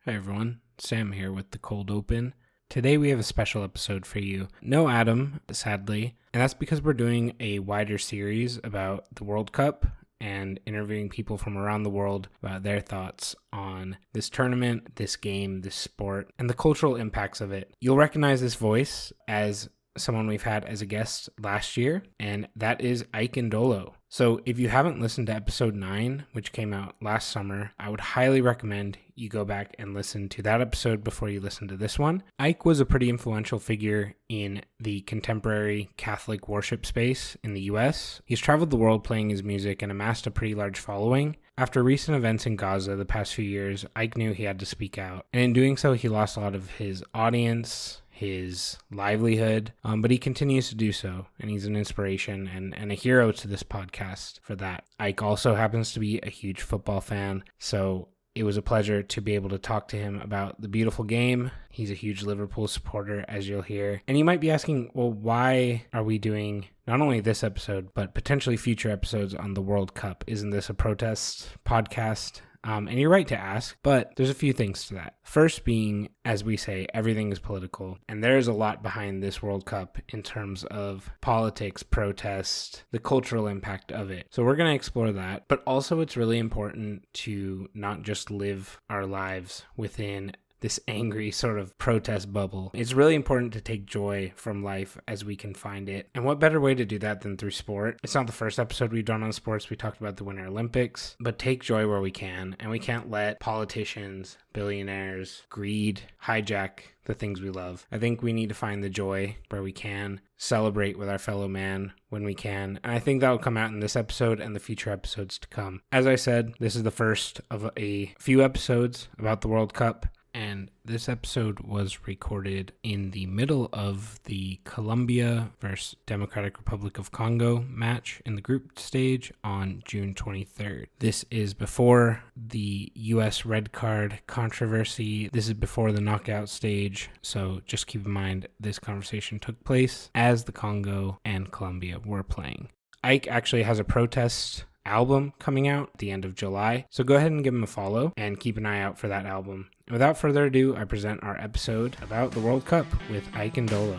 Hi everyone, Sam here with the Cold Open. Today we have a special episode for you. No Adam, sadly, and that's because we're doing a wider series about the World Cup and interviewing people from around the world about their thoughts on this tournament, this game, this sport, and the cultural impacts of it. You'll recognize this voice as someone we've had as a guest last year, and that is Ike Ndolo. So if you haven't listened to episode 9, which came out last summer, I would highly recommend you go back and listen to that episode before you listen to this one. Ike was a pretty influential figure in the contemporary Catholic worship space in the US. He's traveled the world playing his music and amassed a pretty large following. After recent events in Gaza the past few years, Ike knew he had to speak out. And in doing so, he lost a lot of his audience, his livelihood, but he continues to do so, and he's an inspiration and a hero to this podcast for that. Ike also happens to be a huge football fan, so it was a pleasure to be able to talk to him about the beautiful game. He's a huge Liverpool supporter, as you'll hear. And you might be asking, well, why are we doing not only this episode, but potentially future episodes on the World Cup? Isn't this a protest podcast? And you're right to ask, but there's a few things to that. First being, as we say, everything is political, and there's a lot behind this World Cup in terms of politics, protest, the cultural impact of it. So we're going to explore that, but also it's really important to not just live our lives within this angry sort of protest bubble. It's really important to take joy from life as we can find it. And what better way to do that than through sport? It's not the first episode we've done on sports. We talked about the Winter Olympics, but take joy where we can. And we can't let politicians, billionaires, greed hijack the things we love. I think we need to find the joy where we can, celebrate with our fellow man when we can. And I think that will come out in this episode and the future episodes to come. As I said, this is the first of a few episodes about the World Cup. And this episode was recorded in the middle of the Colombia versus Democratic Republic of Congo match in the group stage on June 23rd. This is before the U.S. red card controversy. This is before the knockout stage. So just keep in mind this conversation took place as the Congo and Colombia were playing. Ike actually has a protest album coming out at the end of July. So go ahead and give him a follow and keep an eye out for that album. Without further ado, I present our episode about the World Cup with Ike Ndolo.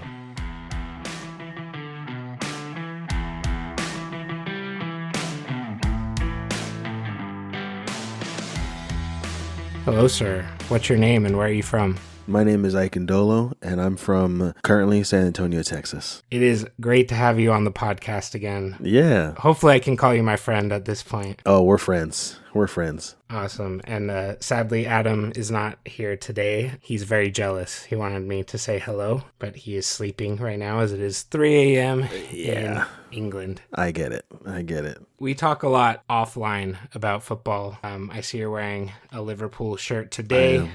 Hello, sir. What's your name and where are you from? My name is Ike Ndolo, and I'm from currently San Antonio, Texas. It is great to have you on the podcast again. Yeah. Hopefully I can call you my friend at this point. Oh, we're friends. We're friends. Awesome. And sadly, Adam is not here today. He's very jealous. He wanted me to say hello, but he is sleeping right now as it is 3 a.m. in England. I get it. We talk a lot offline about football. I see you're wearing a Liverpool shirt today.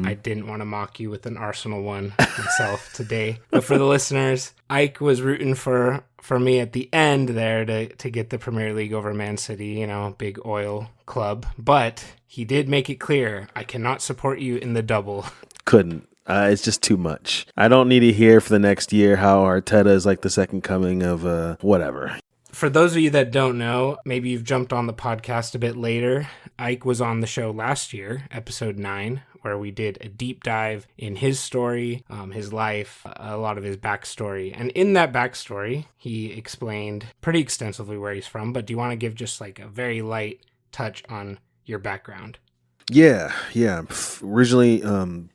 I didn't want to mock you with an Arsenal one myself today. But for the listeners, Ike was rooting for me at the end there to get the Premier League over Man City, big oil club. But he did make it clear, I cannot support you in the double. Couldn't. It's just too much. I don't need to hear for the next year how Arteta is like the second coming of whatever. For those of you that don't know, maybe you've jumped on the podcast a bit later. Ike was on the show last year, episode 9, where we did a deep dive in his story, his life, a lot of his backstory. And in that backstory, he explained pretty extensively where he's from. But do you want to give just like a very light touch on your background? Yeah. Originally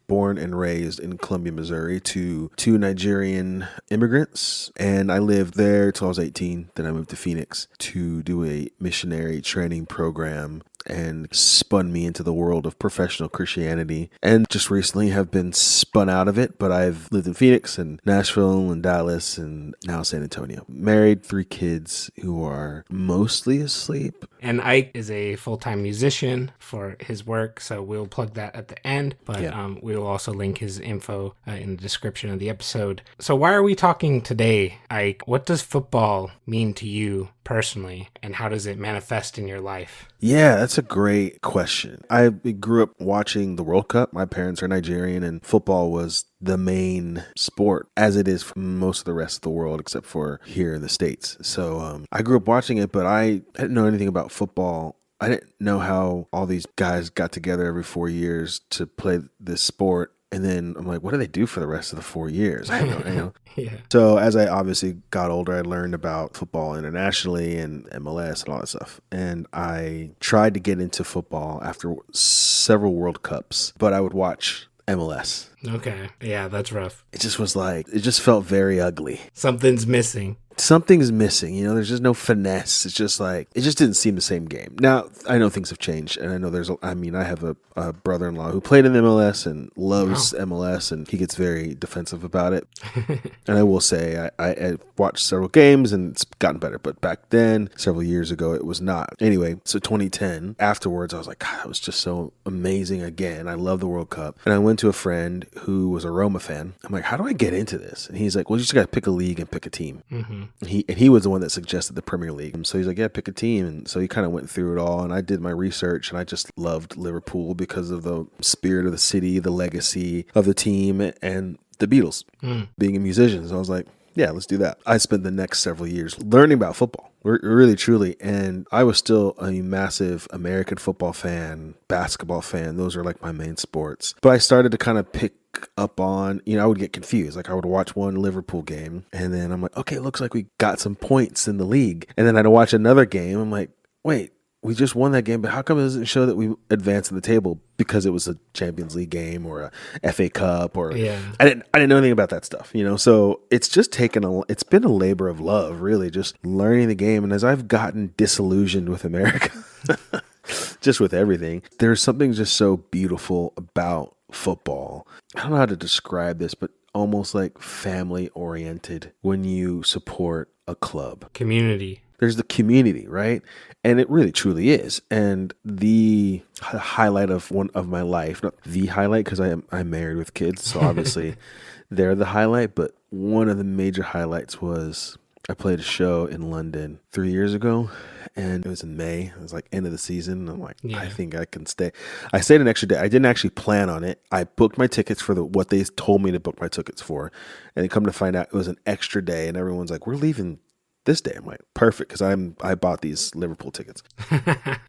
born and raised in Columbia, Missouri to two Nigerian immigrants. And I lived there till I was 18. Then I moved to Phoenix to do a missionary training program and spun me into the world of professional Christianity. And just recently have been spun out of it, but I've lived in Phoenix and Nashville and Dallas and now San Antonio. Married, 3 kids who are mostly asleep. And Ike is a full-time musician for his work, so we'll plug that at the end. But we will also link his info in the description of the episode. So why are we talking today, Ike? What does football mean to you personally, and how does it manifest in your life? Yeah, that's a great question. I grew up watching the World Cup. My parents are Nigerian, and football was the main sport, as it is for most of the rest of the world, except for here in the States. So I grew up watching it, but I didn't know anything about football I didn't know how all these guys got together every 4 years to play this sport. And then I'm like, what do they do for the rest of the 4 years? I have no. Yeah. So as I obviously got older, I learned about football internationally and MLS and all that stuff. And I tried to get into football after several World Cups, but I would watch MLS. Okay. Yeah, that's rough. It just was like, it just felt very ugly. Something's missing. Something's missing, there's just no finesse. It's just like, it just didn't seem the same game. Now, I know things have changed, and I know I have a brother-in-law who played in MLS and loves MLS, and he gets very defensive about it. And I will say, I watched several games, and it's gotten better, but back then, several years ago, it was not. Anyway, so 2010, afterwards, I was like, God, that was just so amazing again. I love the World Cup. And I went to a friend who was a Roma fan. I'm like, how do I get into this? And he's like, well, you just got to pick a league and pick a team. Mm-hmm. He was the one that suggested the Premier League. So he's like, yeah, pick a team. And so he kind of went through it all. And I did my research, and I just loved Liverpool because of the spirit of the city, the legacy of the team, and the Beatles being a musician. So I was like, yeah, let's do that. I spent the next several years learning about football, really, truly. And I was still a massive American football fan, basketball fan. Those are like my main sports. But I started to kind of pick up on, I would get confused. Like I would watch one Liverpool game, and then I'm like, okay, it looks like we got some points in the league. And then I'd watch another game. I'm like, wait, we just won that game, but how come it doesn't show that we advanced in the table? Because it was a Champions League game or a FA Cup, or I didn't know anything about that stuff, So it's just it's been a labor of love, really, just learning the game. And as I've gotten disillusioned with America, just with everything, there's something just so beautiful about football. I don't know how to describe this, but almost like family oriented when you support a club. Community. There's the community, right? And it really truly is. And the highlight of one of my life, not the highlight because I'm married with kids, so obviously they're the highlight, but one of the major highlights was I played a show in London 3 years ago, and it was in May. It was like end of the season. And I'm like, I think I can stay. I stayed an extra day. I didn't actually plan on it. I booked my tickets for what they told me to book my tickets for. And then come to find out it was an extra day, and everyone's like, we're leaving this day. I'm like, perfect, because I bought these Liverpool tickets.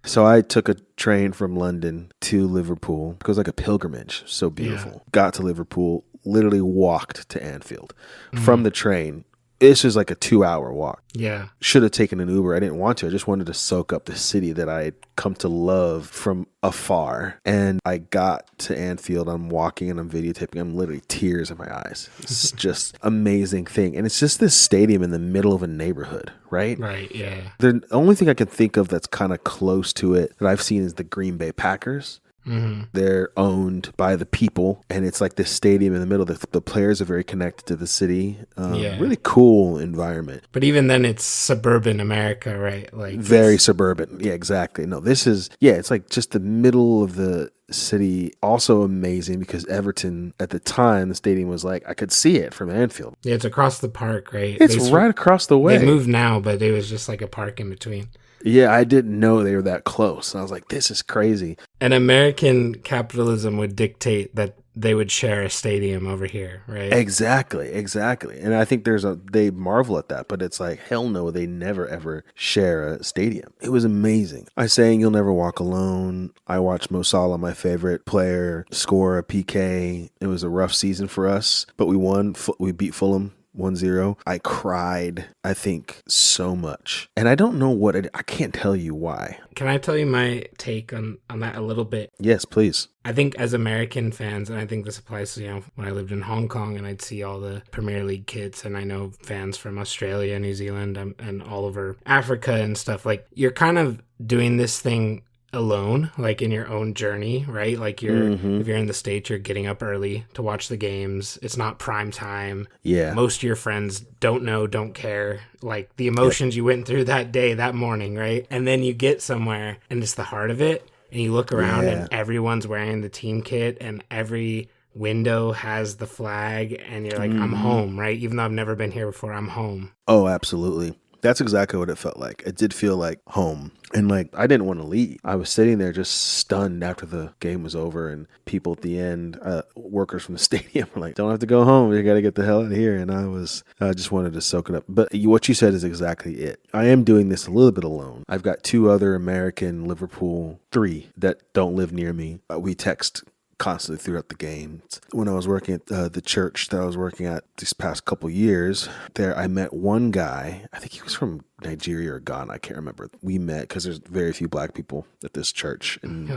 So I took a train from London to Liverpool. It was like a pilgrimage. So beautiful. Yeah. Got to Liverpool, literally walked to Anfield. From the train, this was like a 2-hour walk. Yeah. Should have taken an Uber. I didn't want to. I just wanted to soak up the city that I had come to love from afar. And I got to Anfield. I'm walking and I'm videotaping. I'm literally tears in my eyes. It's just amazing thing. And it's just this stadium in the middle of a neighborhood, right? Right, yeah. The only thing I can think of that's kind of close to it that I've seen is the Green Bay Packers. Mm-hmm. They're owned by the people, and it's like this stadium in the middle. The players are very connected to the city. Really cool environment. But even then, it's suburban America, right? Like very suburban. Yeah, exactly. No, this is it's like just the middle of the city. Also amazing because Everton at the time, the stadium was like I could see it from Anfield. Yeah, it's across the park, right? It's right across the way. They moved now, but it was just like a park in between. Yeah, I didn't know they were that close. I was like, this is crazy. And American capitalism would dictate that they would share a stadium over here, right? Exactly. And I think they marvel at that, but it's like, hell no, they never ever share a stadium. It was amazing. I sang You'll Never Walk Alone. I watched Mo Salah, my favorite player, score a PK. It was a rough season for us, but we won. We beat Fulham 1-0. I cried, I think, so much. And I don't know I can't tell you why. Can I tell you my take on that a little bit? Yes, please. I think as American fans, and I think this applies to, when I lived in Hong Kong and I'd see all the Premier League kits, and I know fans from Australia, New Zealand, and all over Africa and stuff, like you're kind of doing this thing alone, like in your own journey, right? Like if you're in the States, you're getting up early to watch the games. It's not prime time. Yeah. Most of your friends don't care. Like the emotions you went through that day, that morning, right? And then you get somewhere and it's the heart of it. And you look around and everyone's wearing the team kit and every window has the flag and you're like, I'm home, right? Even though I've never been here before, I'm home. Oh, absolutely. That's exactly what it felt like. It did feel like home. And like, I didn't want to leave. I was sitting there just stunned after the game was over, and people at the end, workers from the stadium were like, don't have to go home. You got to get the hell out of here. And I just wanted to soak it up. But what you said is exactly it. I am doing this a little bit alone. I've got 2 other American Liverpool, 3 that don't live near me. We text constantly throughout the games. When I was working at the church that I was working at these past couple years, there I met one guy. I think he was from Nigeria or Ghana. I can't remember. We met because there's very few black people at this church in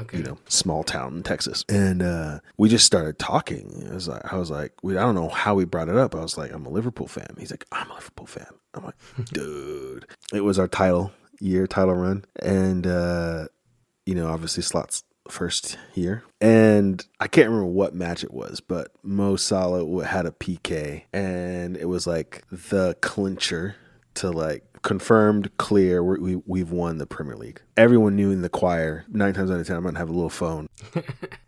small town in Texas, and we just started talking. I was like, I don't know how we brought it up. I was like, I'm a Liverpool fan. He's like, I'm a Liverpool fan. I'm like, dude. It was our title run, and obviously Slot's first year, and I can't remember what match it was, but Mo Salah had a PK, and it was like the clincher to like confirmed clear we've won the Premier League. Everyone knew in the choir 9 times out of 10 I'm gonna have a little phone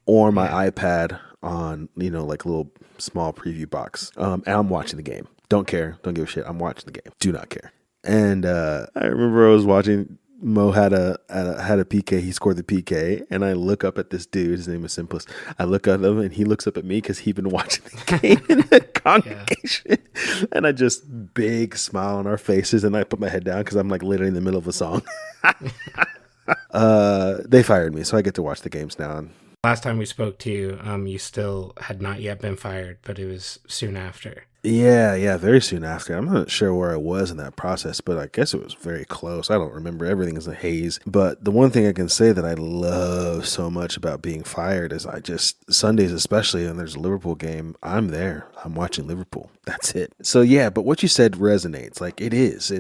or my iPad on like a little small preview box, and I'm watching the game. Don't care, don't give a shit. I'm watching the game, do not care. And I remember I was watching. Mo had a PK. He scored the PK, and I look up at this dude. His name is Simplest. I look at him, and he looks up at me because he'd been watching the game in the congregation. Yeah. And I just big smile on our faces, and I put my head down because I'm like literally in the middle of a song. They fired me, so I get to watch the games now. Last time we spoke to you, you still had not yet been fired, but it was soon after. Yeah, very soon after. I'm not sure where I was in that process, but I guess it was very close. I don't remember. Everything is a haze. But the one thing I can say that I love so much about being fired is Sundays especially, when there's a Liverpool game, I'm there. I'm watching Liverpool. That's it. So yeah, but what you said resonates. Like it is.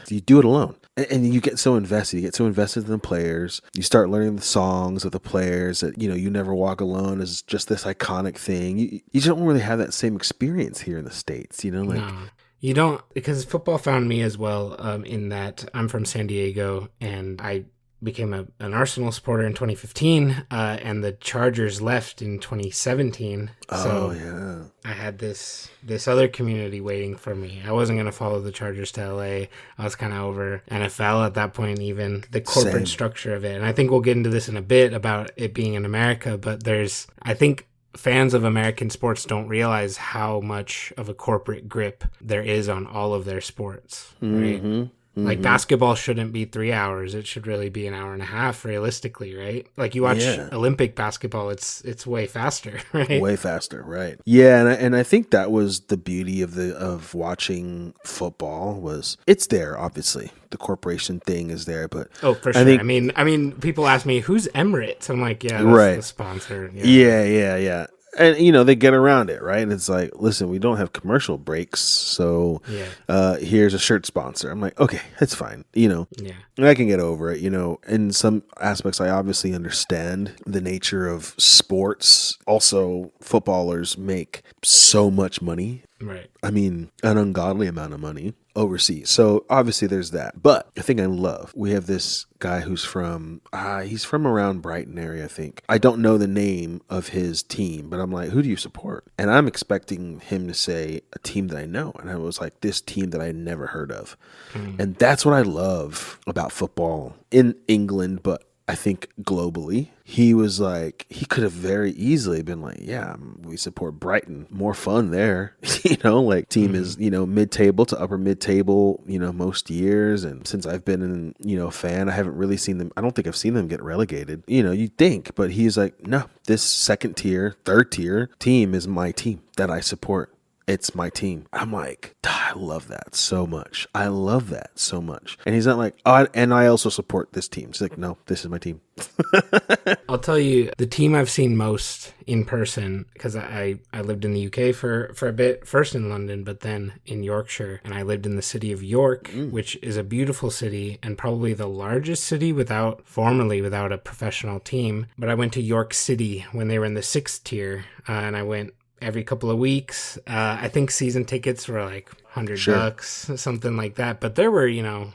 You do it alone. And you get so invested. You get so invested in the players. You start learning the songs of the players. That You Never Walk Alone is just this iconic thing. You don't really have that same experience here in the States. No, you don't, because football found me as well. In that I'm from San Diego, and I became an Arsenal supporter in 2015, and the Chargers left in 2017. So yeah. I had this other community waiting for me. I wasn't going to follow the Chargers to LA. I was kind of over NFL at that point, even the corporate structure of it. And I think we'll get into this in a bit about it being in America, but I think fans of American sports don't realize how much of a corporate grip there is on all of their sports, right? Mm-hmm. Like basketball shouldn't be 3 hours. It should really be an hour and a half realistically, right? Like you watch Olympic basketball, it's way faster, right? Way faster, right. Yeah, and I think that was the beauty of watching football was it's there, obviously. The corporation thing is there, but for sure. I mean, people ask me, who's Emirates? I'm like, yeah, that's the sponsor. Yeah. And, they get around it, right? And it's like, listen, we don't have commercial breaks, so here's a shirt sponsor. I'm like, okay, that's fine, And I can get over it, In some aspects, I obviously understand the nature of sports. Also, footballers make so much money. Right. I mean, an ungodly amount of money overseas. So obviously there's that. But the thing I love, we have this guy who's he's from around Brighton area, I think. I don't know the name of his team, but I'm like, who do you support? And I'm expecting him to say a team that I know. And I was like, this team that I never heard of. And that's what I love about football in England, but I think globally. He was like, he could have very easily been like, yeah, we support Brighton. More fun there. Team is, mid-table to upper mid-table, most years. And since I've been a fan, I haven't really seen them. I don't think I've seen them get relegated. You'd think. But he's like, no, this second tier, third tier team is my team that I support. It's my team. I'm like, I love that so much. And he's not like, and I also support this team. He's like, no, this is my team. I'll tell you, the team I've seen most in person, because I lived in the UK for a bit, first in London, but then in Yorkshire. And I lived in the city of York, which is a beautiful city and probably the largest city formerly without a professional team. But I went to York City when they were in the 6th tier, and I went every couple of weeks. I think season tickets were like $100, something like that. But there were,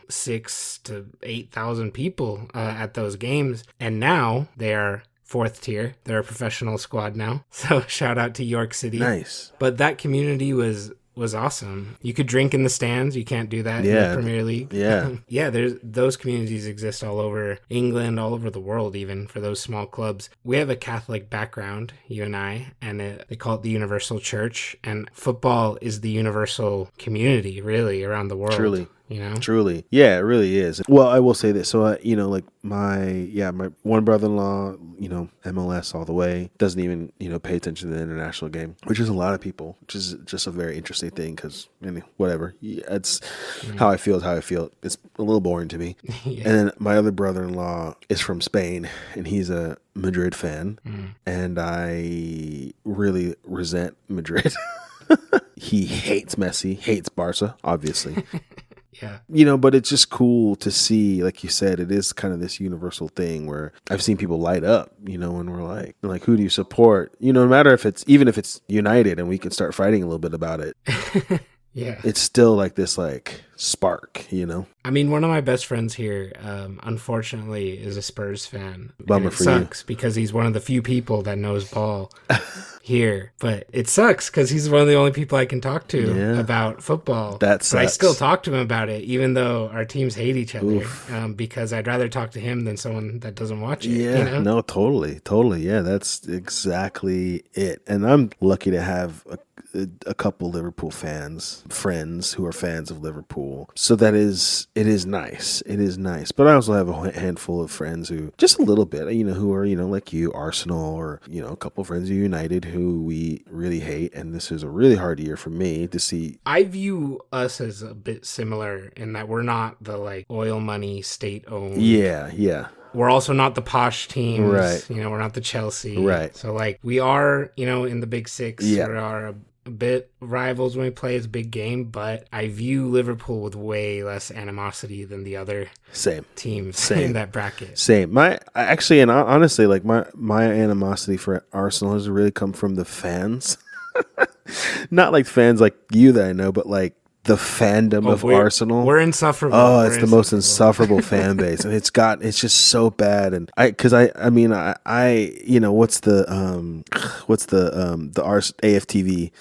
6,000 to 8,000 people at those games. And now they are 4th tier. They're a professional squad now. So shout out to York City. Nice. But that community was was awesome. You could drink in the stands. You can't do that in the Premier League. Yeah. Yeah, those communities exist all over England, all over the world, even for those small clubs. We have a Catholic background, you and I, and they call it the Universal Church. And football is the universal community, really, around the world. Truly. You know? Truly. Yeah, it really is. Well, I will say this. So, like my one brother-in-law, MLS all the way, doesn't even, pay attention to the international game, which is a lot of people, which is just a very interesting thing because, whatever. It's how I feel is how I feel. It's a little boring to me. Yeah. And then my other brother-in-law is from Spain, and he's a Madrid fan, and I really resent Madrid. He hates Messi, hates Barca, obviously. Yeah. But it's just cool to see, like you said, it is kind of this universal thing where I've seen people light up, when we're like, who do you support? No matter even if it's United and we can start fighting a little bit about it. Yeah. It's still like this spark, I mean, one of my best friends here, unfortunately, is a Spurs fan. Bummer for you. It sucks because he's one of the few people that knows ball here. But it sucks because he's one of the only people I can talk to about football. That sucks. But I still talk to him about it, even though our teams hate each other, because I'd rather talk to him than someone that doesn't watch it. Yeah, no, totally. Yeah, that's exactly it. And I'm lucky to have a couple Liverpool friends who are fans of Liverpool. So it is nice. It is nice. But I also have a handful of friends who, just a little bit, who are, like you, Arsenal, or, a couple of friends of United who we really hate. And this is a really hard year for me to see. I view us as a bit similar in that we're not the oil money state owned. Yeah. We're also not the posh teams. Right. We're not the Chelsea. Right. So we are, in the big six. Yeah. We are a bit rivals when we play. It's a big game, but I view Liverpool with way less animosity than the other teams in that bracket. Same. Honestly, my animosity for Arsenal has really come from the fans. Not like fans like you that I know, but the fandom of Arsenal. We're insufferable. Oh, it's the most insufferable fan base, and it's just so bad. And what's the AFTV?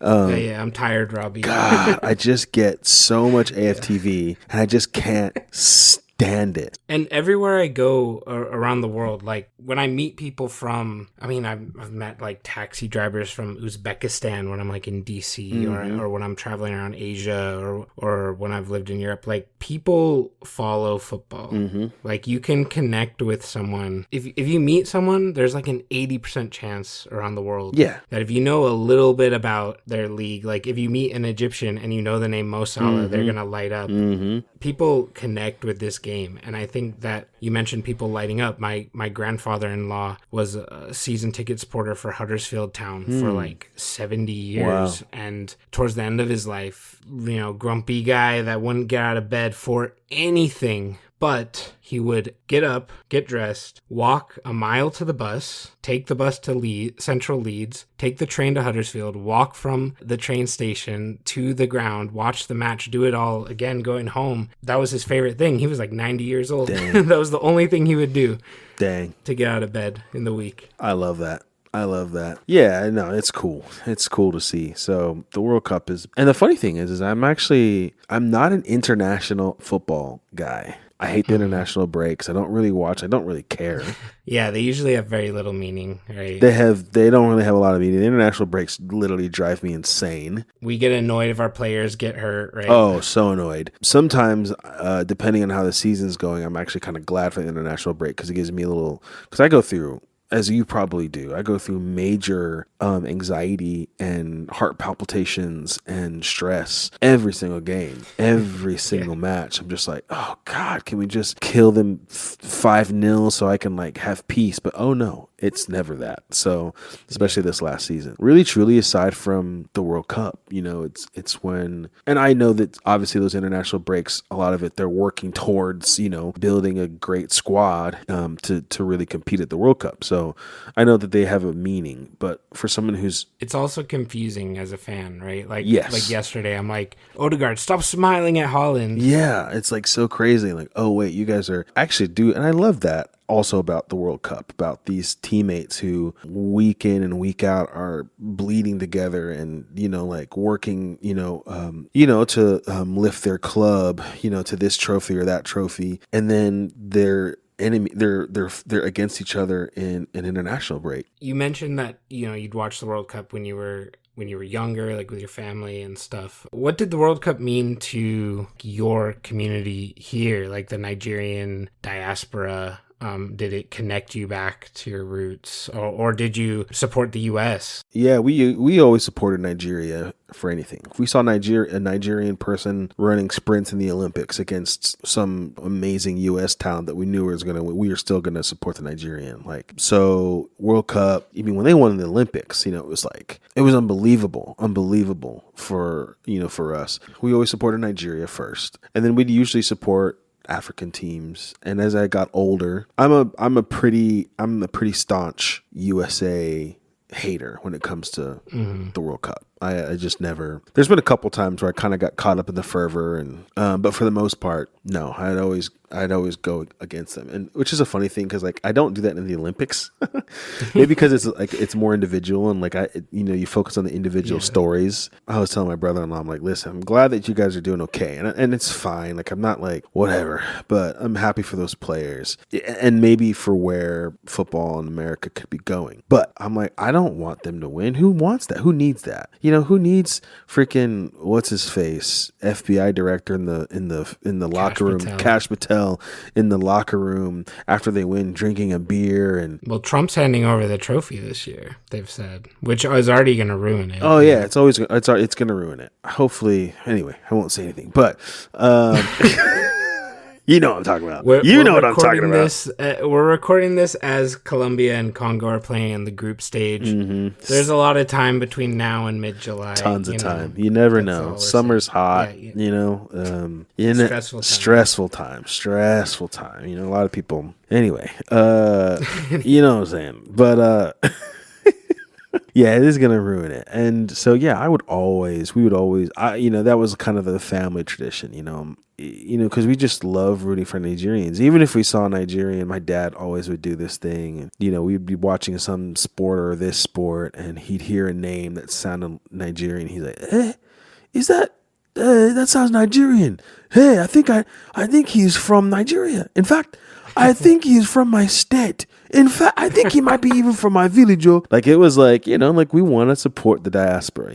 I'm tired, Robbie. God, I just get so much AFTV, and I just can't stand it. And everywhere I go around the world, when I meet people from, I've met taxi drivers from Uzbekistan when I'm in DC, or when I'm traveling around Asia, or when I've lived in Europe. People follow football. You can connect with someone. If you meet someone, there's an 80% chance around the world that if you know a little bit about their league, if you meet an Egyptian and you know the name Mo Salah, they're gonna light up. People connect with this game, and I think that you mentioned people lighting up. My grandfather-in-law was a season ticket supporter for Huddersfield Town for 70 years. Wow. And towards the end of his life, grumpy guy that wouldn't get out of bed for anything, but he would get up, get dressed, walk a mile to the bus, take the bus to Central Leeds, take the train to Huddersfield, walk from the train station to the ground, watch the match, do it all again, going home. That was his favorite thing. He was 90 years old. That was the only thing he would do. Dang. To get out of bed in the week. I love that. Yeah, no, it's cool. It's cool to see. So the World Cup is, and the funny thing is I'm not an international football guy. I hate the international breaks. I don't really watch. I don't really care. Yeah, they usually have very little meaning, right? They don't really have a lot of meaning. The international breaks literally drive me insane. We get annoyed if our players get hurt, right? Oh, so annoyed. Sometimes, depending on how the season's going, I'm actually kind of glad for the international break because it gives me because I go through, as you probably do, I go through major anxiety and heart palpitations and stress every single game, every single match. I'm just oh God, can we just kill them 5-0 so I can have peace? But oh no, it's never that. So especially this last season, really truly, aside from the World Cup, it's when, and I know that obviously those international breaks, a lot of it, they're working towards, building a great squad to really compete at the World Cup. So I know that they have a meaning, but for someone who's... It's also confusing as a fan, right? Yes. Like yesterday, I'm Odegaard, stop smiling at Holland. Yeah, it's so crazy. Oh, wait, you guys are... Actually, and I love that. also about the World Cup, about these teammates who week in and week out are bleeding together and, like working, to lift their club, to this trophy or that trophy. And then they're against each other in an international break. You mentioned that, you'd watch the World Cup when you were younger, like with your family and stuff. What did the World Cup mean to your community here, like the Nigerian diaspora? Did it connect you back to your roots, or did you support the U.S.? Yeah, we always supported Nigeria for anything. If we saw a Nigerian person running sprints in the Olympics against some amazing U.S. talent that we knew was going to win, we were still going to support the Nigerian. Like, so World Cup, even when they won the Olympics, it was unbelievable for us. We always supported Nigeria first, and then we'd usually support African teams. And as I got older, I'm a pretty staunch USA hater when it comes to the World Cup. I just never. There's been a couple times where I kind of got caught up in the fervor, and but for the most part, no. I'd always go against them, and which is a funny thing because I don't do that in the Olympics. Maybe because it's more individual and you focus on the individual stories. I was telling my brother-in-law, I'm like, listen, I'm glad that you guys are doing okay, and it's fine. Like, I'm not like whatever, but I'm happy for those players and maybe for where football in America could be going. But I'm like, I don't want them to win. Who wants that? Who needs that? Who needs freaking what's his face FBI director in the locker room, Cash Patel in the locker room after they win, drinking a beer and. Well, Trump's handing over the trophy this year, they've said, which is already going to ruin it. Oh yeah, it's going to ruin it. Hopefully, anyway, I won't say anything, but. You know what I'm talking about. You know what I'm talking about. We're recording this as Colombia and Congo are playing in the group stage. Mm-hmm. There's a lot of time between now and mid-July. Tons of time. You never know. Summer's hot. Stressful time. A lot of people. Anyway, you know what I'm saying. But yeah, it is going to ruin it. And so, yeah, we would always, that was kind of the family tradition, because we just love rooting for Nigerians. Even if we saw a Nigerian, my dad always would do this thing. And, we'd be watching some sport or this sport, and he'd hear a name that sounded Nigerian. He's like, is that, that sounds Nigerian. Hey, I think he's from Nigeria. In fact, I think he's from my state. In fact, I think he might be even from my village. Like, it was like, we want to support the diaspora,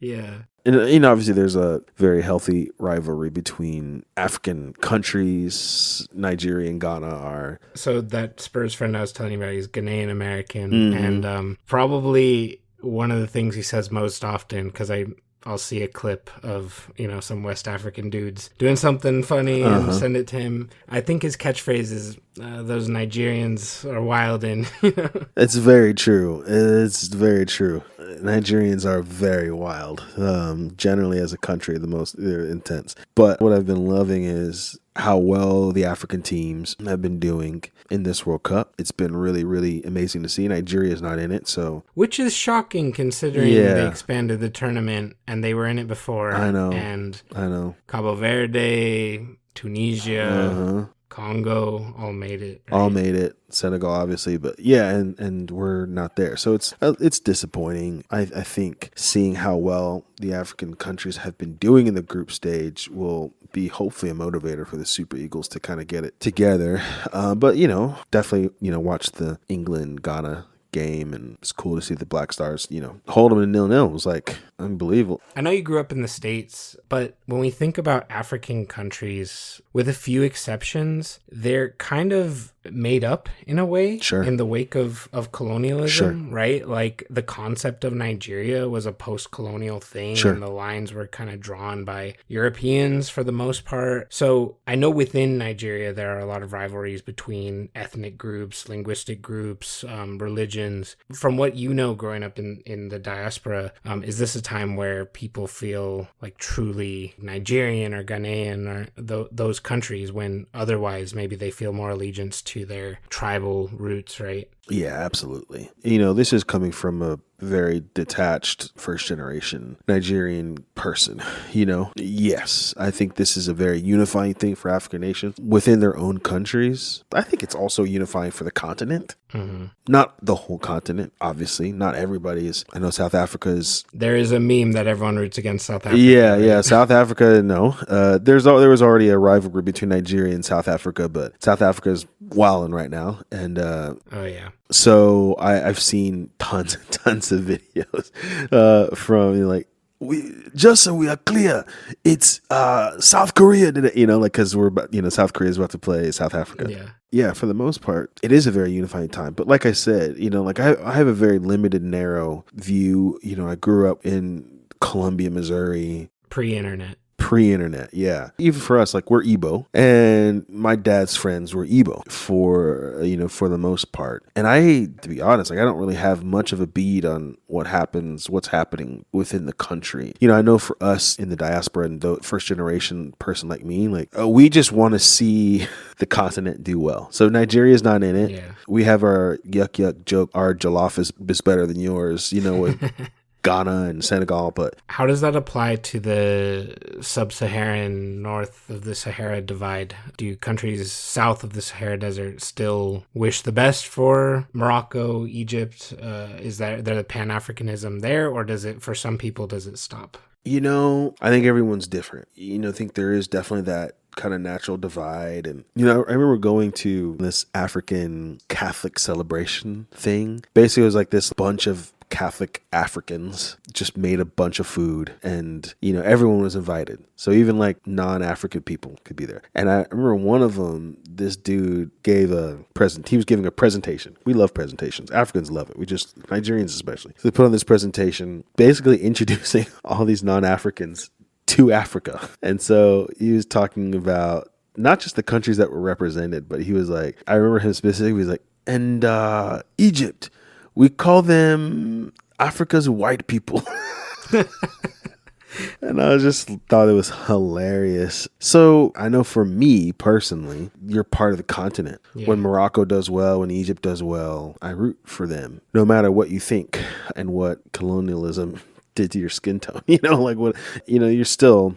Yeah. And, obviously there's a very healthy rivalry between African countries. Nigeria and Ghana are. So that Spurs friend I was telling you about, he's Ghanaian American. And probably one of the things he says most often, because I'll see a clip of, some West African dudes doing something funny and send it to him. I think his catchphrase is, those Nigerians are wild and, It's very true. It's very true. Nigerians are very wild. Generally as a country, they're intense. But what I've been loving is how well the African teams have been doing in this World Cup. It's been really, really amazing to see. Nigeria is not in it, so. Which is shocking considering they expanded the tournament and they were in it before. I know. And I know. Cabo Verde, Tunisia, Congo all made it. Right? All made it. Senegal, obviously, but yeah, and we're not there. So it's disappointing. I think seeing how well the African countries have been doing in the group stage will be hopefully a motivator for the Super Eagles to kind of get it together. But definitely watch the England-Ghana game, and it's cool to see the Black Stars, hold them in 0-0. It was like unbelievable. I know you grew up in the States, but when we think about African countries, with a few exceptions, they're kind of made up in a way in the wake of colonialism, right? Like the concept of Nigeria was a post-colonial thing, and the lines were kind of drawn by Europeans for the most part. So I know within Nigeria there are a lot of rivalries between ethnic groups, linguistic groups, religions. From what you know growing up in the diaspora, is this a time where people feel like truly Nigerian or Ghanaian or those countries when otherwise maybe they feel more allegiance to their tribal roots, right? Yeah, absolutely. This is coming from very detached first generation Nigerian person, you know? Yes, I think this is a very unifying thing for African nations within their own countries. I think it's also unifying for the continent. Mm-hmm. Not the whole continent, obviously. Not everybody is. I know South Africa is. There is a meme that everyone roots against South Africa. Yeah, right? yeah. South Africa, no. There was already a rivalry between Nigeria and South Africa, but South Africa is wilding right now. And oh yeah. So I've seen tons and tons of videos from like. Just so we are clear, it's South Korea did it, you know, like because South Korea is about to play South Africa. Yeah, for the most part, it is a very unifying time. But like I said, you know, like I have a very limited, narrow view. You know, I grew up in Columbia, Missouri. Pre-internet, yeah. Even for us, like we're Igbo, and my dad's friends were Igbo for the most part. And to be honest, like I don't really have much of a bead on what's happening within the country. You know, I know for us in the diaspora and the first generation person like me, like we just want to see the continent do well. So Nigeria's not in it. Yeah. We have our yuck joke. Our jollof is better than yours. You know what? Ghana and Senegal, but how does that apply to the sub-Saharan north of the Sahara divide? Do countries south of the Sahara Desert still wish the best for Morocco, Egypt? Is there the Pan-Africanism there, or for some people, does it stop? You know, I think everyone's different. You know, I think there is definitely that kind of natural divide. And, you know, I remember going to this African Catholic celebration thing. Basically, it was like this bunch of Catholic Africans just made a bunch of food, and you know everyone was invited, so even like non-African people could be there. And I remember one of them, this dude he was giving a presentation. We love presentations. Africans love it. Nigerians especially. So they put on this presentation basically introducing all these non-Africans to Africa. And so he was talking about not just the countries that were represented, but he was like, I remember him specifically, he was like, and Egypt, we call them Africa's white people. And I just thought it was hilarious. So I know for me personally, you're part of the continent. Yeah. When Morocco does well, when Egypt does well, I root for them. No matter what you think and what colonialism did to your skin tone. You know, like what, you know, you're still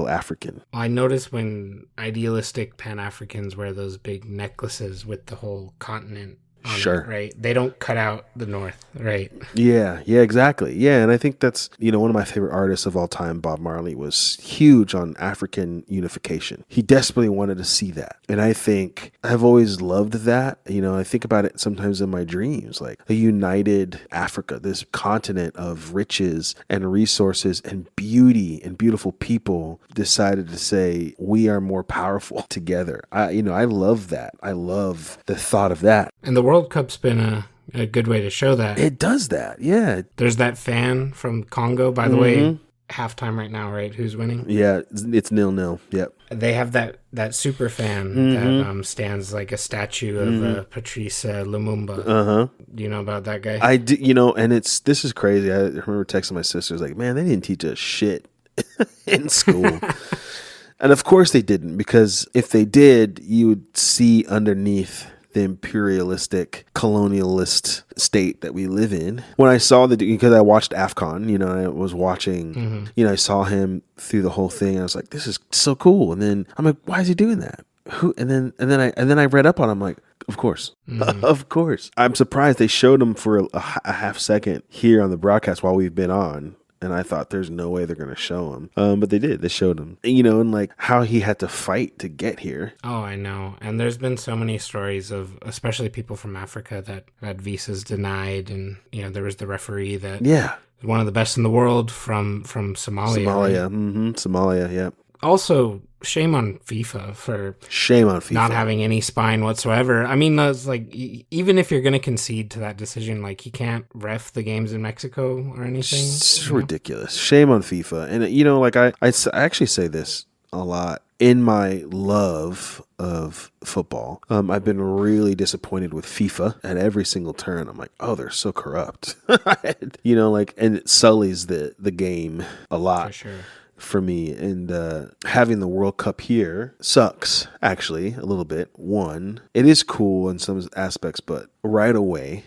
African. I notice when idealistic Pan-Africans wear those big necklaces with the whole continent Sure. It, right? They don't cut out the North, right? Yeah, exactly. Yeah, and I think that's, you know, one of my favorite artists of all time, Bob Marley, was huge on African unification. He desperately wanted to see that. And I think I've always loved that. You know, I think about it sometimes in my dreams, like a united Africa, this continent of riches and resources and beauty and beautiful people decided to say, we are more powerful together. I love that. I love the thought of that. And the World Cup's been a good way to show that. It does that, yeah. There's that fan from Congo, by the way, halftime right now, right? Who's winning? Yeah, it's 0-0, yep. They have that super fan that stands like a statue of Patrice Lumumba. Uh-huh. Do you know about that guy? I do, you know, and this is crazy. I remember texting my sisters like, man, they didn't teach us shit in school. And of course they didn't, because if they did, you would see underneath the imperialistic, colonialist state that we live in. When I saw because I watched AFCON, you know, I was watching, you know, I saw him through the whole thing. And I was like, this is so cool. And then I'm like, why is he doing that? And then I read up on him, like, of course, of course. I'm surprised they showed him for a half second here on the broadcast while we've been on. And I thought there's no way they're going to show him. But they did. They showed him, you know, and like how he had to fight to get here. Oh, I know. And there's been so many stories of, especially people from Africa that had visas denied. And, you know, there was the referee that was one of the best in the world from Somalia. Right? Somalia, yeah. Also, shame on FIFA for not having any spine whatsoever. I mean, it's like, even if you're going to concede to that decision, like he can't ref the games in Mexico or anything. It's ridiculous. Shame on FIFA. And, you know, like I actually say this a lot. In my love of football, I've been really disappointed with FIFA at every single turn. I'm like, oh, they're so corrupt. You know, like, and it sullies the game a lot. For sure. For me, and having the World Cup here sucks, actually, a little bit. One, it is cool in some aspects, but right away,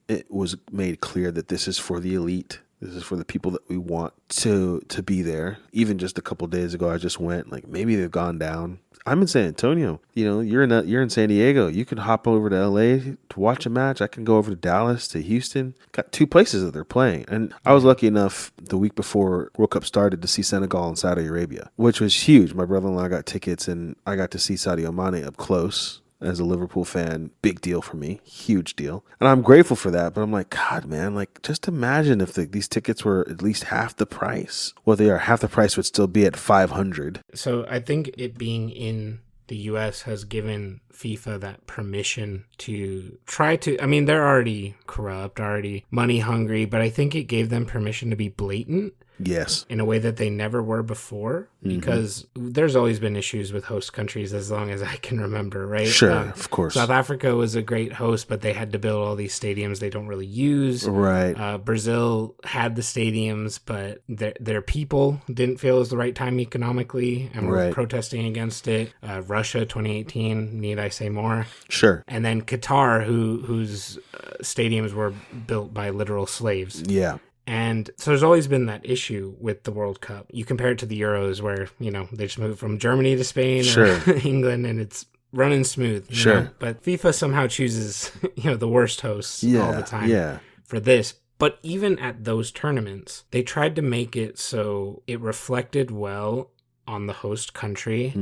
it was made clear that this is for the elite. This is for the people that we want to be there. Even just a couple of days ago, I just went, like, maybe they've gone down. I'm in San Antonio. You know, you're in San Diego. You can hop over to LA to watch a match. I can go over to Dallas, to Houston. Got 2 places that they're playing. And I was lucky enough the week before World Cup started to see Senegal and Saudi Arabia, which was huge. My brother-in-law got tickets, and I got to see Sadio Mane up close. As a Liverpool fan, big deal for me, huge deal. And I'm grateful for that, but I'm like, God, man, like, just imagine if these tickets were at least half the price. Well, they are. Half the price would still be at $500. So I think it being in the US has given FIFA that permission to try to, I mean, they're already corrupt, already money hungry, but I think it gave them permission to be blatant. Yes. In a way that they never were before, because there's always been issues with host countries as long as I can remember, right? Sure, of course. South Africa was a great host, but they had to build all these stadiums they don't really use. Right. Brazil had the stadiums, but their people didn't feel it was the right time economically and were protesting against it. Russia, 2018, need I say more? Sure. And then Qatar, whose stadiums were built by literal slaves. Yeah. And so there's always been that issue with the World Cup. You compare it to the Euros where, you know, they just moved from Germany to Spain or England and it's running smooth. You know? But FIFA somehow chooses, you know, the worst hosts all the time for this. But even at those tournaments, they tried to make it so it reflected well on the host country.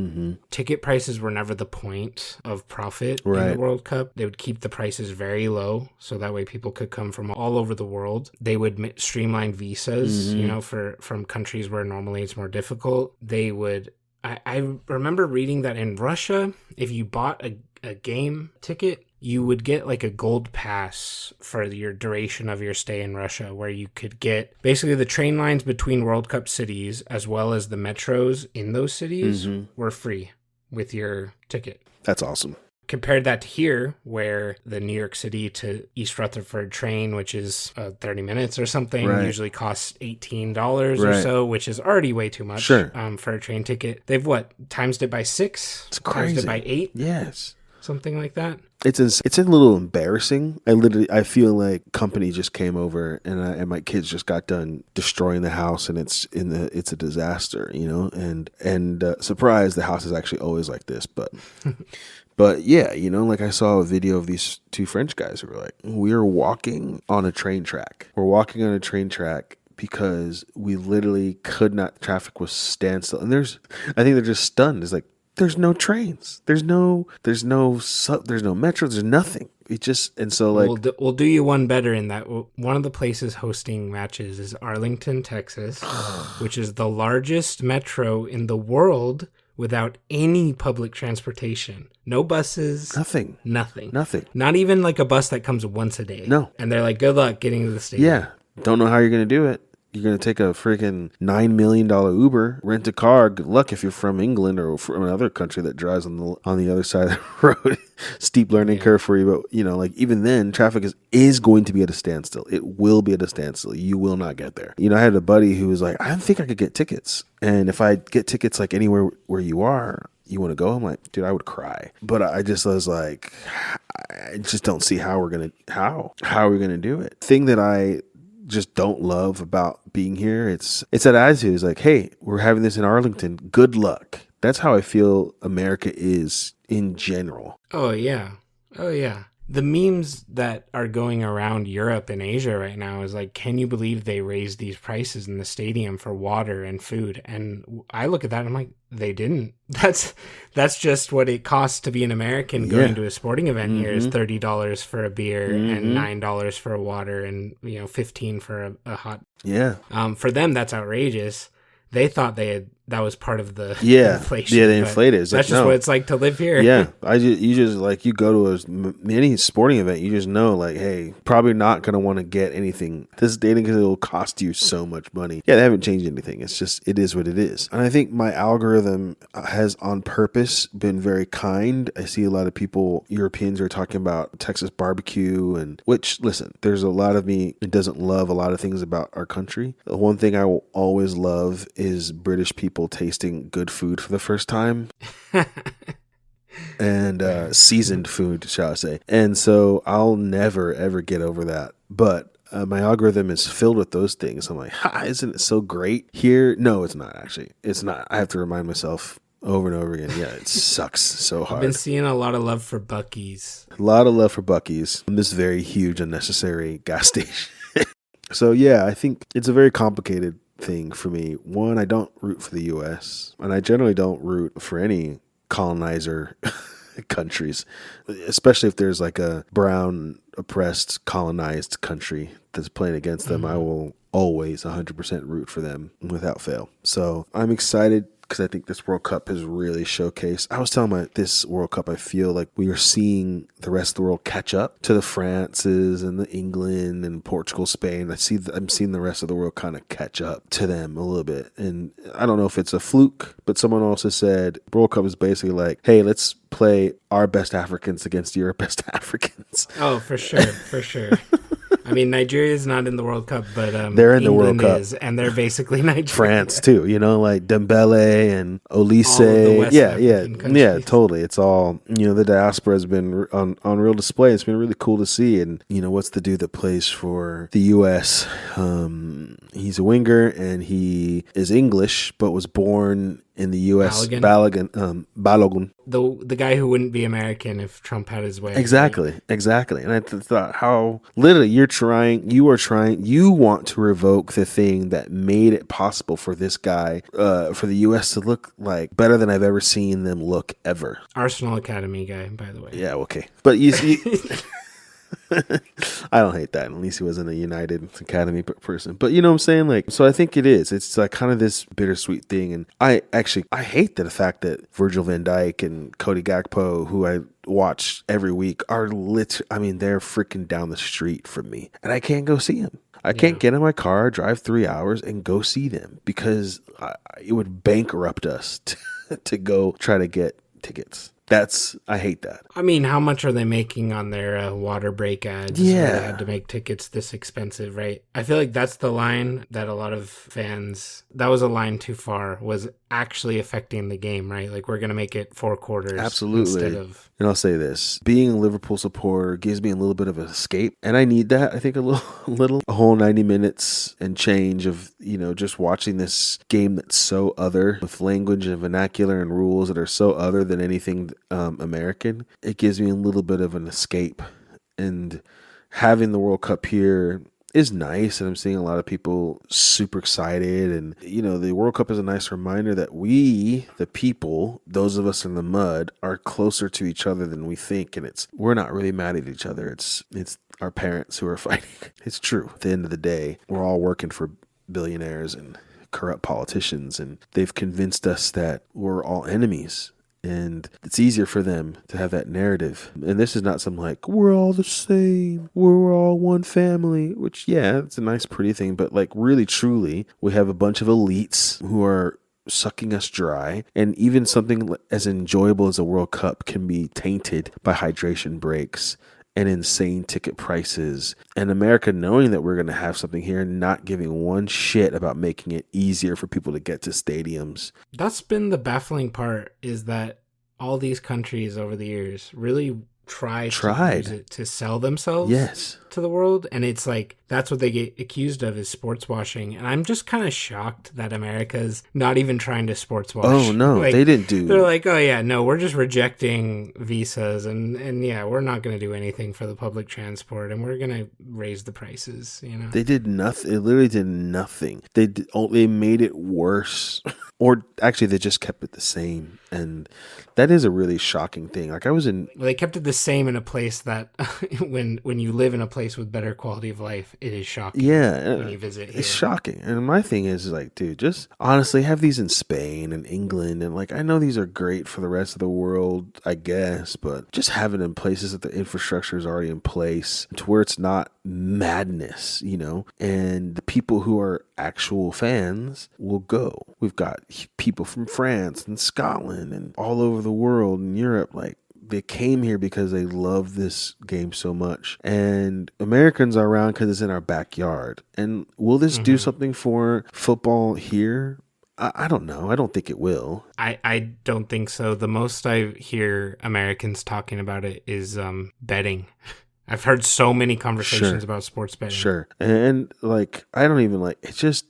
Ticket prices were never the point of profit in the World Cup. They would keep the prices very low so that way people could come from all over the world. They would streamline visas, you know, from countries where normally it's more difficult. They would, I remember reading that in Russia, if you bought a game ticket, you would get like a gold pass for your duration of your stay in Russia, where you could get basically the train lines between World Cup cities as well as the metros in those cities were free with your ticket. That's awesome. Compared that to here, where the New York City to East Rutherford train, which is 30 minutes or something, usually costs $18 or so, which is already way too much for a train ticket. They've times it by 6? It's crazy. Times it by 8? Yes. Something like that. It's a little embarrassing. I feel like company just came over and my kids just got done destroying the house and it's a disaster, you know, and surprise, the house is actually always like this, but but yeah, you know, like I saw a video of these 2 French guys who were like, we're walking on a train track. We're walking on a train track because we literally could not, traffic was standstill. And I think they're just stunned. It's like, there's no trains. There's no metro. There's nothing. It just, and so like, we'll do you one better in that one of the places hosting matches is Arlington, Texas, which is the largest metro in the world without any public transportation. No buses. Nothing. Not even like a bus that comes once a day. No. And they're like, good luck getting to the stadium. Yeah. Don't know how you're going to do it. You're going to take a freaking $9 million Uber, rent a car. Good luck if you're from England or from another country that drives on the other side of the road. Steep learning curve for you. But, you know, like even then, traffic is going to be at a standstill. It will be at a standstill. You will not get there. You know, I had a buddy who was like, I think I could get tickets. And if I get tickets like anywhere where you are, you want to go? I'm like, dude, I would cry. But I was like, I just don't see how are we going to do it? Thing that I just don't love about being here, it's that attitude. It's like, hey, we're having this in Arlington, good luck. That's how I feel America is in general. Oh yeah the memes that are going around Europe and Asia right now is like, can you believe they raised these prices in the stadium for water and food? And I look at that and I'm like, they didn't. That's just what it costs to be an American going to a sporting event here is $30 for a beer and $9 for a water and, you know, $15 for a hot. Yeah. For them, that's outrageous. They thought that was part of the inflation. Yeah, they inflated it. That's just what it's like to live here. Yeah, you just like, you go to any sporting event, you just know like, hey, probably not going to want to get anything this dating because it will cost you so much money. Yeah, they haven't changed anything. It's just, it is what it is. And I think my algorithm has on purpose been very kind. I see a lot of people, Europeans, are talking about Texas barbecue, and which, listen, there's a lot of me that doesn't love a lot of things about our country. The one thing I will always love is British people tasting good food for the first time. and seasoned food, shall I say. And so I'll never, ever get over that. But my algorithm is filled with those things. I'm like, isn't it so great here? No, it's not actually. It's not. I have to remind myself over and over again. Yeah, it sucks so hard. I've been seeing a lot of love for Buc-ee's. A lot of love for Buc-ee's. This very huge, unnecessary gas station. So yeah, I think it's a very complicated thing for me. One, I don't root for the U.S., and I generally don't root for any colonizer countries, especially if there's like a brown oppressed colonized country that's playing against them. I will always 100% root for them without fail. So I'm excited because I think this World Cup has really showcased. I was telling this World Cup, I feel like we are seeing the rest of the world catch up to the Frances and the England and Portugal, Spain. I'm seeing the rest of the world kind of catch up to them a little bit. And I don't know if it's a fluke, but someone also said World Cup is basically like, hey, let's play our best Africans against your best Africans. Oh, for sure. I mean, Nigeria is not in the World Cup, but they're in England the World Cup. is, and they're basically Nigeria. France too, like Dembele and Olise. Yeah, totally. It's all, the diaspora has been on real display. It's been really cool to see. And what's the dude that plays for the U.S.? He's a winger and he is English, but was born in the U.S. Balogun. The guy who wouldn't be American if Trump had his way. Exactly. And I thought how literally you want to revoke the thing that made it possible for this guy, for the U.S. to look like better than I've ever seen them look ever. Arsenal Academy guy, by the way. Yeah, okay. But you I don't hate that. At least he wasn't a United Academy person. But you know what I'm saying? Like, so I think it is. It's like kind of this bittersweet thing. And I hate the fact that Virgil van Dijk and Cody Gakpo, who I watch every week, are they're freaking down the street from me. And I can't go see them. I can't get in my car, drive 3 hours, and go see them because it would bankrupt us to go try to get tickets. I hate that. I mean, how much are they making on their water break ads? Yeah. They had to make tickets this expensive, right? I feel like that's the line that a lot of fans, that was a line too far, was actually affecting the game, right? Like, we're going to make it 4 quarters. Absolutely. Instead of... And I'll say this, being a Liverpool supporter gives me a little bit of an escape. And I need that. I think a whole 90 minutes and change of, just watching this game that's so other, with language and vernacular and rules that are so other than anything American. It gives me a little bit of an escape. And having the World Cup here is nice, and I'm seeing a lot of people super excited. And the World Cup is a nice reminder that we, the people, those of us in the mud, are closer to each other than we think. And we're not really mad at each other. It's our parents who are fighting. It's true. At the end of the day, we're all working for billionaires and corrupt politicians, and they've convinced us that we're all enemies. And it's easier for them to have that narrative. And this is not some like, we're all the same, we're all one family, which, yeah, it's a nice, pretty thing. But like, really, truly, we have a bunch of elites who are sucking us dry. And even something as enjoyable as a World Cup can be tainted by hydration breaks and insane ticket prices. And America knowing that we're going to have something here and not giving one shit about making it easier for people to get to stadiums. That's been the baffling part, is that all these countries over the years really tried to use it to sell themselves to the world. And it's like, that's what they get accused of, is sports washing. And I'm just kind of shocked that America's not even trying to sports wash. Oh, no, like, they didn't do. They're like, oh, yeah, no, we're just rejecting visas. And yeah, we're not going to do anything for the public transport. And we're going to raise the prices, They did nothing. It literally did nothing. They made it worse. Or actually, they just kept it the same. And that is a really shocking thing. Like, they kept it the same in a place that when you live in a place with better quality of life, it is shocking. Yeah. When you visit here. It's shocking. And my thing is like, dude, just honestly have these in Spain and England. And like, I know these are great for the rest of the world, I guess, but just have it in places that the infrastructure is already in place to where it's not madness, and the people who are actual fans will go. We've got people from France and Scotland and all over the world and Europe, like, they came here because they love this game so much. And Americans are around because it's in our backyard. And will this do something for football here? I don't know. I don't think it will. I don't think so. The most I hear Americans talking about it is betting. I've heard so many conversations about sports betting. Sure. And like, I don't even like, it's just,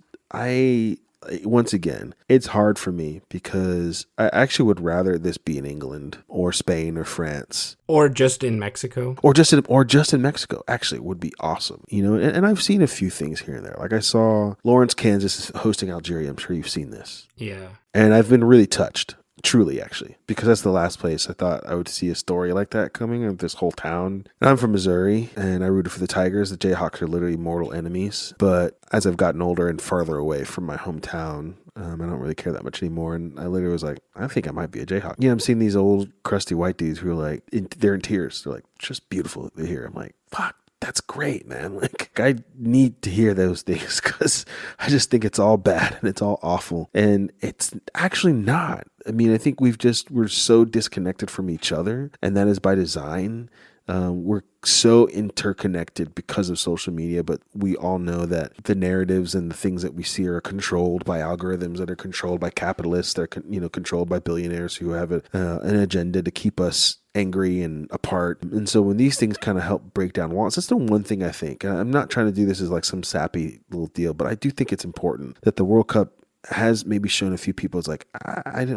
once again, it's hard for me because I actually would rather this be in England or Spain or France. Or just in Mexico. Or just in Mexico. Actually, would be awesome. You know, and I've seen a few things here and there. Like I saw Lawrence, Kansas is hosting Algeria. I'm sure you've seen this. Yeah. And I've been really touched. Truly, actually, because that's the last place I thought I would see a story like that coming of this whole town. And I'm from Missouri, and I rooted for the Tigers. The Jayhawks are literally mortal enemies. But as I've gotten older and farther away from my hometown, I don't really care that much anymore. And I literally was like, I think I might be a Jayhawk. Yeah, I'm seeing these old crusty white dudes who are like, they're in tears. They're like, just beautiful to hear. I'm like, fuck. That's great, man. Like, I need to hear those things because I just think it's all bad and it's all awful. And it's actually not. I mean, I think we're so disconnected from each other, and that is by design. We're so interconnected because of social media, but we all know that the narratives and the things that we see are controlled by algorithms that are controlled by capitalists. They're controlled by billionaires who have an agenda to keep us angry and apart. And so when these things kind of help break down walls, that's the one thing I think. And I'm not trying to do this as like some sappy little deal, but I do think it's important that the World Cup has maybe shown a few people it's like, I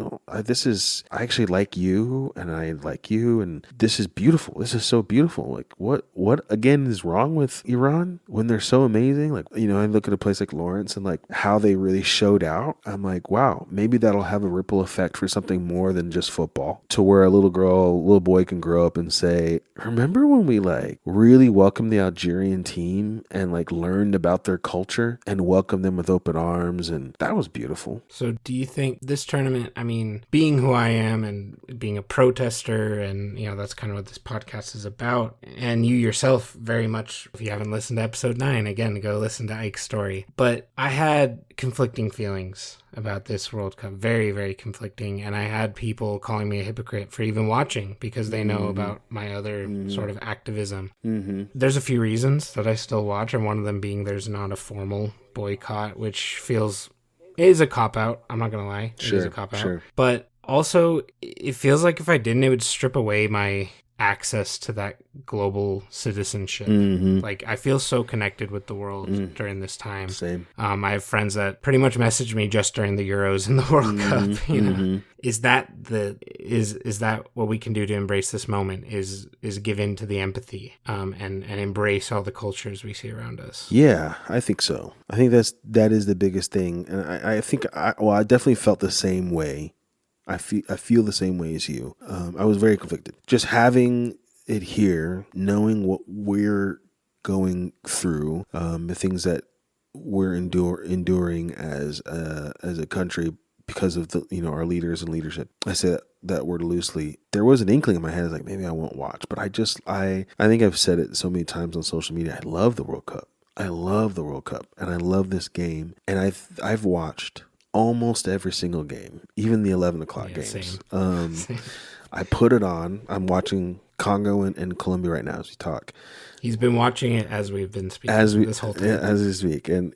actually like you and I like you and this is beautiful. This is so beautiful. Like what again is wrong with Iran when they're so amazing? Like, I look at a place like Lawrence and like how they really showed out. I'm like, wow, maybe that'll have a ripple effect for something more than just football, to where a little boy can grow up and say, remember when we like really welcomed the Algerian team and like learned about their culture and welcomed them with open arms, and that was beautiful. So do you think this tournament, I mean, being who I am and being a protester, and, that's kind of what this podcast is about. And you yourself very much, if you haven't listened to episode 9, again, go listen to Ike's story. But I had conflicting feelings about this World Cup, very, very conflicting. And I had people calling me a hypocrite for even watching because they know about my other sort of activism. There's a few reasons that I still watch, and one of them being there's not a formal boycott, which feels... It is a cop-out. I'm not going to lie. It is a cop-out. Sure. But also, it feels like if I didn't, it would strip away my access to that global citizenship. Like, I feel so connected with the world during this time. Same. I have friends that pretty much message me just during the Euros and the World Cup. Is that what we can do to embrace this moment? Is give in to the empathy and embrace all the cultures we see around us? Yeah, I think so. I think that is the biggest thing, and I think I definitely felt the same way. I feel the same way as you. I was very conflicted. Just having it here, knowing what we're going through, the things that we're enduring as a country because of our leaders and leadership. I say that word loosely. There was an inkling in my head like maybe I won't watch, but I think I've said it so many times on social media. I love the World Cup. I love the World Cup, and I love this game, and I've watched almost every single game, even the 11 o'clock games. Same. I put it on. I'm watching Congo and Colombia right now as we talk. He's been watching it as we've been speaking this whole time. Yeah, as we speak. And,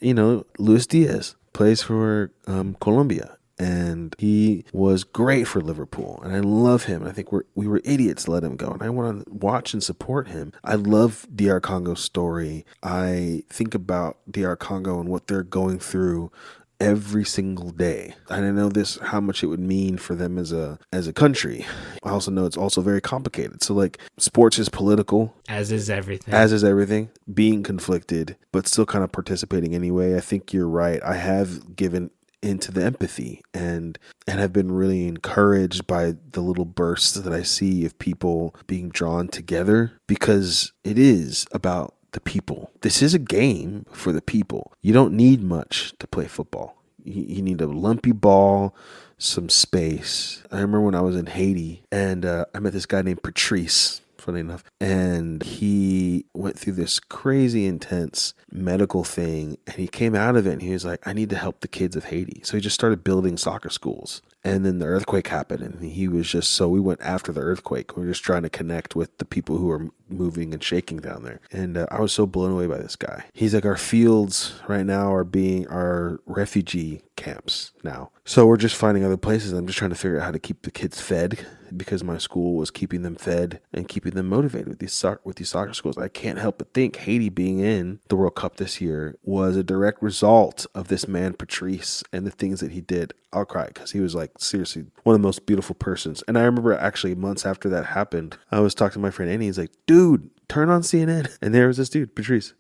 Luis Diaz plays for Colombia, and he was great for Liverpool, and I love him. I think we were idiots to let him go, and I want to watch and support him. I love DR Congo's story. I think about DR Congo and what they're going through every single day. And I know how much it would mean for them as a country. I also know it's also very complicated. So like sports is political. As is everything. Being conflicted, but still kind of participating anyway. I think you're right. I have given into the empathy and have been really encouraged by the little bursts that I see of people being drawn together, because it is about the people. This is a game for the people. You don't need much to play football. You need a lumpy ball, some space. I remember when I was in Haiti and I met this guy named Patrice, funny enough, and he went through this crazy intense medical thing, and he came out of it and he was like, I need to help the kids of Haiti. So he just started building soccer schools. And then the earthquake happened, and he was just, so we went after the earthquake. We were just trying to connect with the people who are moving and shaking down there. And I was so blown away by this guy. He's like, our fields right now are being our refugee camps now. So we're just finding other places. I'm just trying to figure out how to keep the kids fed, because my school was keeping them fed and keeping them motivated with these soccer schools. I can't help but think Haiti being in the World Cup this year was a direct result of this man Patrice and the things that he did. I'll cry because he was like seriously one of the most beautiful persons. And I remember actually months after that happened, I was talking to my friend Annie. He's like, dude, turn on CNN. And there was this dude, Patrice.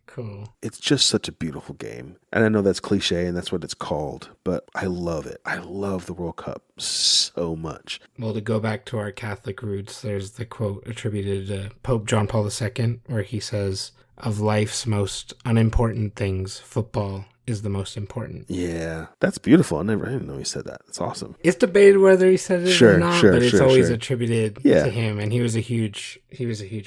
Cool. It's just such a beautiful game. And I know that's cliche and that's what it's called, but I love it. I love the World Cup so much. Well, to go back to our Catholic roots, there's the quote attributed to Pope John Paul II, where he says, "Of life's most unimportant things, football is the most important." Yeah, that's beautiful. I didn't know he said that. It's awesome. It's debated whether he said it or not, but it's always attributed to him. And he was a huge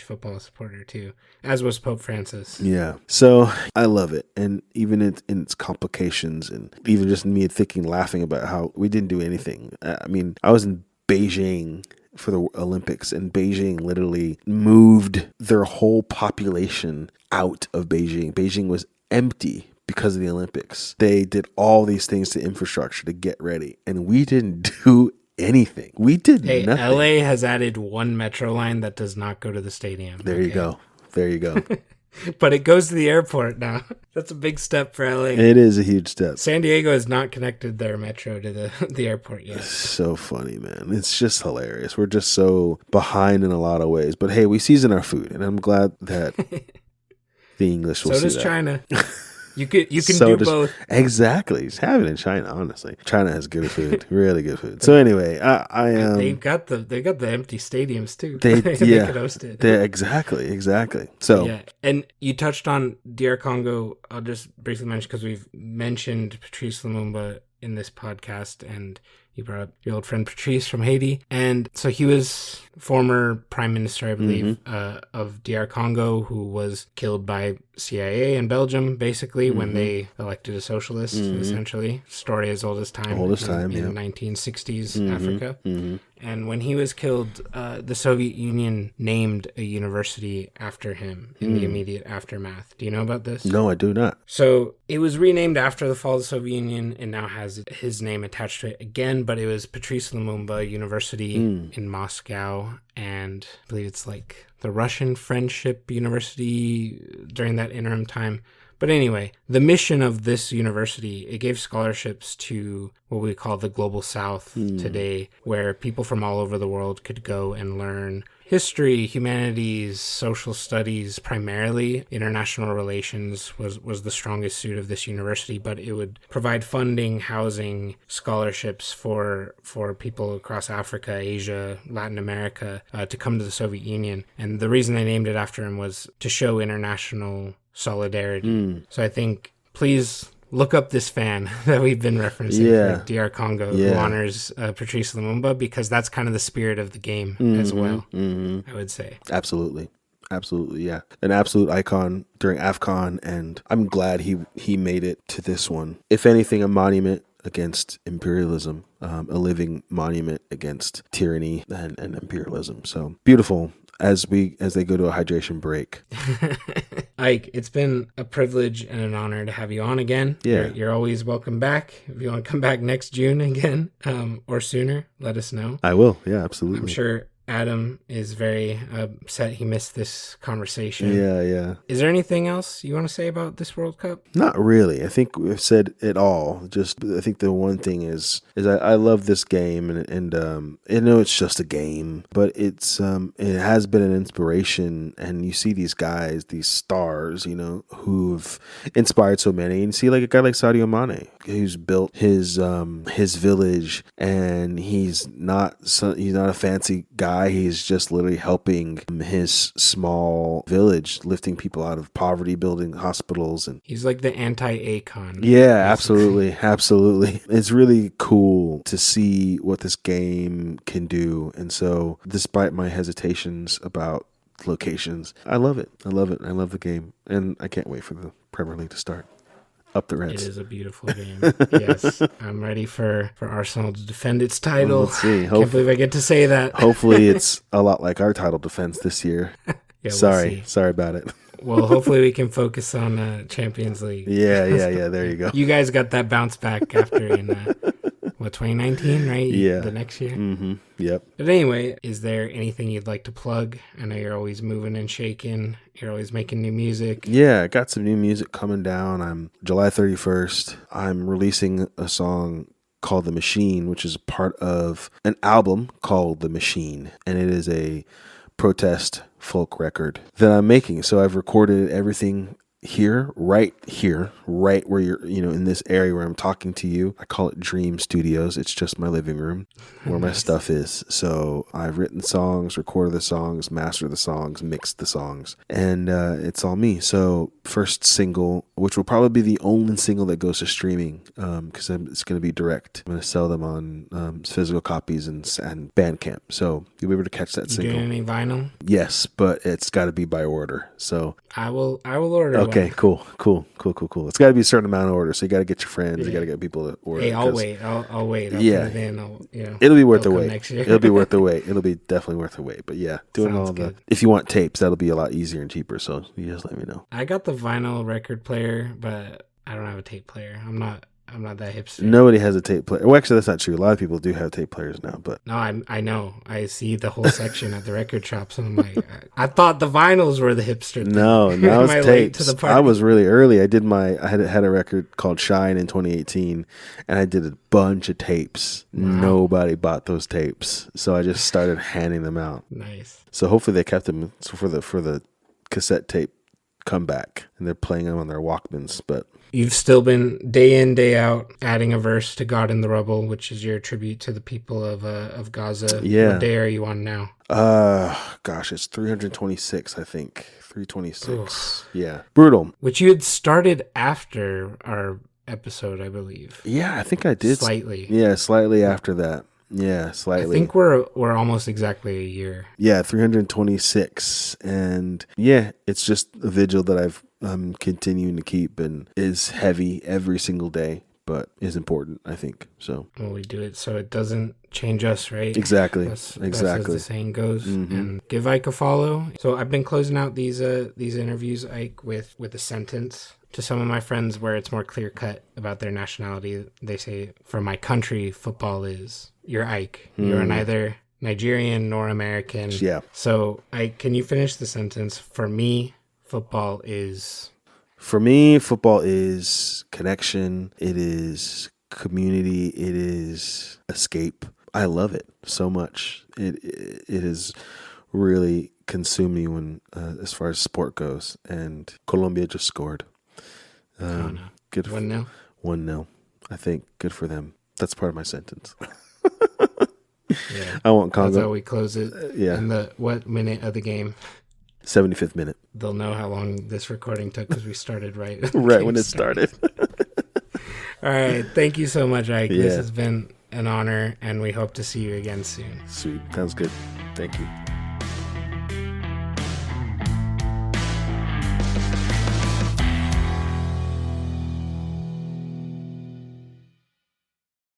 football supporter too, as was Pope Francis. Yeah. So I love it. And even in its complications, and even just me thinking, laughing about how we didn't do anything. I mean, I was in Beijing for the Olympics, and Beijing literally moved their whole population out of Beijing. Beijing was empty because of the Olympics. They did all these things to infrastructure to get ready, and we didn't do anything. We did nothing. LA has added one metro line that does not go to the stadium. There you go. But it goes to the airport now. That's a big step for LA. It is a huge step. San Diego has not connected their metro to the airport yet. It's so funny, man. It's just hilarious. We're just so behind in a lot of ways. But hey, we season our food, and I'm glad that the English will see that. So does China. You can do both. Exactly. Just have it in China, honestly. China has good food, really good food. So anyway, they've got the empty stadiums too. They could host it. Exactly. So yeah, and you touched on DR Congo. I'll just briefly mention, because we've mentioned Patrice Lumumba in this podcast, and you brought up your old friend Patrice from Haiti. And so he was former prime minister, I believe, of DR Congo, who was killed by CIA in Belgium, basically, when they elected a socialist, essentially. Story as old as time. In 1960s Africa. And when he was killed, the Soviet Union named a university after him in the immediate aftermath. Do you know about this? No, I do not. So it was renamed after the fall of the Soviet Union, and now has his name attached to it again, but it was Patrice Lumumba University in Moscow, and I believe it's like the Russian Friendship University during that interim time. But anyway, the mission of this university, it gave scholarships to what we call the Global South today, where people from all over the world could go and learn history, humanities, social studies, primarily. International relations was the strongest suit of this university, but it would provide funding, housing, scholarships for people across Africa, Asia, Latin America to come to the Soviet Union. And the reason they named it after him was to show international solidarity. So I think, please look up this fan that we've been referencing for DR Congo, who honors Patrice Lumumba, because that's kind of the spirit of the game as well, I would say. Absolutely, yeah. An absolute icon during AFCON, and I'm glad he made it to this one. If anything, a monument against imperialism, a living monument against tyranny and imperialism. So beautiful. As they go to a hydration break. Ike, it's been a privilege and an honor to have you on again. Yeah. You're always welcome back. If you want to come back next June again, or sooner, let us know. I will. Yeah, absolutely. I'm sure Adam is very upset he missed this conversation. Yeah. Is there anything else you want to say about this World Cup? Not really. I think we've said it all. Just, I think the one thing is I love this game, and I know it's just a game, but it has been an inspiration. And you see these guys, these stars, who've inspired so many. And you see like a guy like Sadio Mane, who's built his village, and he's not a fancy guy. He's just literally helping his small village, lifting people out of poverty, building hospitals, and he's like the anti-Akon. Yeah, absolutely. It's really cool to see what this game can do. And so, despite my hesitations about locations, I love it. I love the game, and I can't wait for the Premier League to start. Up the It Reds. is a beautiful game. Yes, I'm ready for Arsenal to defend its title. Well, let's see. Can't believe I get to say that. Hopefully it's a lot like our title defense this year. Yeah, Sorry about it. Well, hopefully we can focus on Champions League. Yeah. There you go. You guys got that bounce back after in 2019, right? Yeah. The next year. Mm-hmm. Yep. But anyway, is there anything you'd like to plug? I know you're always moving and shaking. You're always making new music. Yeah, I got some new music coming down. I'm July 31st. I'm releasing a song called The Machine, which is a part of an album called The Machine, and it is a protest folk record that I'm making. So I've recorded everything right where you're, in this area where I'm talking to you. I call it Dream Studios. It's just my living room where my stuff is. So I've written songs, recorded the songs, mastered the songs, mixed the songs, and it's all me. So first single, which will probably be the only single that goes to streaming, because it's going to be direct. I'm going to sell them on physical copies and Bandcamp. So you'll be able to catch that single. Doing any vinyl? Yes, but it's got to be by order. So I will order. Okay, cool. It's got to be a certain amount of order, so you got to get your friends. Yeah. You got to get people to order. Hey, I'll wait. I'll wait. I'll yeah, put it in. It'll be worth the wait. Next year. It'll be worth the wait. It'll be definitely worth the wait. But yeah, doing Sounds all good. if you want tapes, that'll be a lot easier and cheaper. So you just let me know. I got the vinyl record player, but I don't have a tape player. I'm not that hipster. Nobody has a tape player. Well, actually, that's not true. A lot of people do have tape players now, but no, I know. I see the whole section at the record shops, and I'm like, I thought the vinyls were the hipster thing. No, now it's tapes. To the party? I was really early. I had a record called Shine in 2018, and I did a bunch of tapes. Wow. Nobody bought those tapes, so I just started handing them out. Nice. So hopefully they kept them for the cassette tape comeback, and they're playing them on their Walkmans, but. You've still been day in, day out adding a verse to God in the Rubble, which is your tribute to the people of Gaza. Yeah. What day are you on now? Gosh, it's 326, I think. 326. Oof. Yeah. Brutal. Which you had started after our episode, I believe. Yeah, I think I did. Slightly. Yeah, slightly after that. Yeah, slightly. I think we're almost exactly a year. Yeah, 326. And yeah, it's just a vigil that I'm continuing to keep and is heavy every single day, but is important, I think. So well, we do it so it doesn't change us, right? Exactly. That's exactly. as the saying goes. Mm-hmm. And give Ike a follow. So I've been closing out these interviews, Ike, with a sentence. To some of my friends where it's more clear cut about their nationality, they say, "For my country, football is." You're Ike. You're neither Nigerian nor American. Yeah. So Ike, can you finish the sentence? For me, football is. For me, football is connection. It is community. It is escape. I love it so much. It has really consumed me when as far as sport goes. And Colombia just scored. No. Good. 1-0? 1-0. I think good for them. That's part of my sentence. Yeah. I want Congo. That's how we close it. Yeah. In the what minute of the game? 75th minute. They'll know how long this recording took because we started right when it started. All right. Thank you so much, Ike. Yeah. This has been an honor, and we hope to see you again soon. Sweet. Sounds good. Thank you.